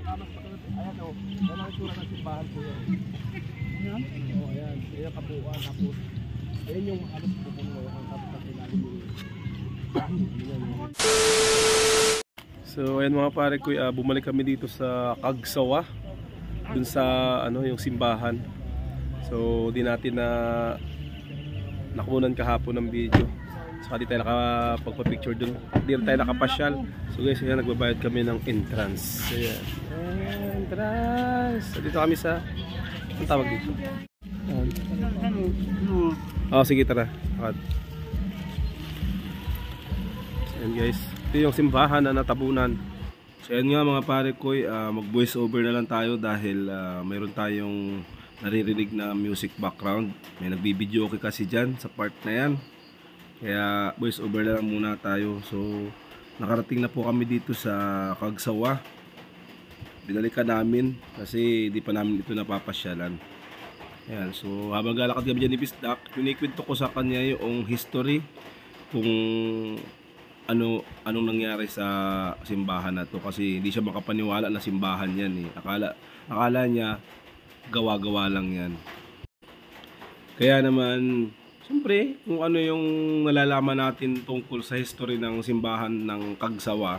Kamas pa kayo. Ayan o. Ayan ang itsura ng simbahan po yan. Ayan? Oo, ayan. Ayan kabuuan. Tapos, ayan yung halos pupuno. Ang tapos na sinabi mo. So ayan mga pare ko, bumalik kami dito sa Kagsawa. Dun sa yung simbahan. So di natin na nakunan kahapon ng video. Saka di tayo nakapagpa-picture dun. Di tayo nakapasyal. So guys, ayan, nagbabayad kami ng entrance. Ayan. Entrance. So dito kami sa, ang tawag dito? Oh, sige, tara. Ayan guys, ito yung simbahan na natabunan. So ayan nga mga pare ko, mag voice over na lang tayo dahil mayroon tayong naririnig na music background. May nagbibideo okay kasi dyan sa part na yan. Kaya voice over na lang muna tayo. So nakarating na po kami dito sa Kagsawa. Binalikan namin kasi di pa namin ito napapasyalan. Ayan, so habang galakad kami dyan ni Bisdak, pinikwento ko sa kanya yung history kung anong nangyari sa simbahan na to, kasi hindi siya makapaniwala na simbahan yan eh. Akala niya gawa-gawa lang yan. Kaya naman siyempre kung ano yung nalalaman natin tungkol sa history ng simbahan ng Kagsawa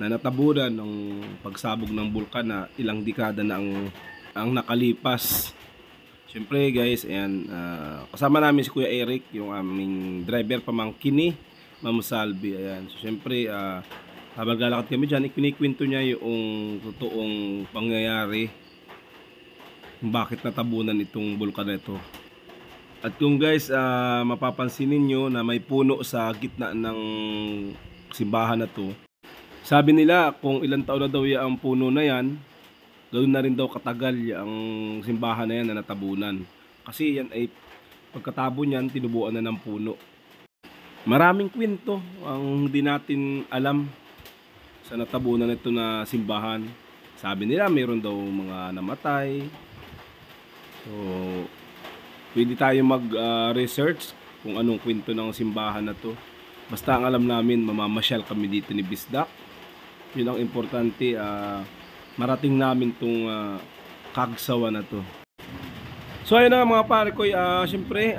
na natabunan ng pagsabog ng bulkan na ilang dekada na ang nakalipas. Siyempre guys, ayan, kasama namin si Kuya Eric, yung aming driver pamangkin ni Ma'am Salvi. Ayan. So syempre habang lalakad kami dyan, ikinikwento niya yung totoong pangyayari kung bakit natabunan itong bulkan na ito. At kung guys, mapapansin niyo na may puno sa gitna ng simbahan na to. Sabi nila kung ilang taon na daw ang puno na yan, ganoon na rin daw katagal ang simbahan na yan na natabunan. Kasi yan ay pagkatabo niyan, tinubuan na ng puno. Maraming kwento ang hindi natin alam sa natabunan nito na simbahan. Sabi nila mayroon daw mga namatay. So pwede tayo mag-research kung anong kwento ng simbahan na to. Basta ang alam namin, mamamasyal kami dito ni Bisdak. Yun ang importante, marating namin tong Kagsawa na to. So ayun na mga pare ko, syempre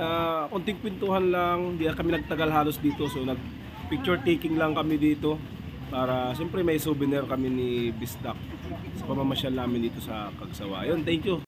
konting kwentuhan lang, di kami nagtagal halos dito. So nag picture taking lang kami dito para syempre may souvenir kami ni Bisdak sa pamamasyal namin dito sa Kagsawa. Ayun, thank you.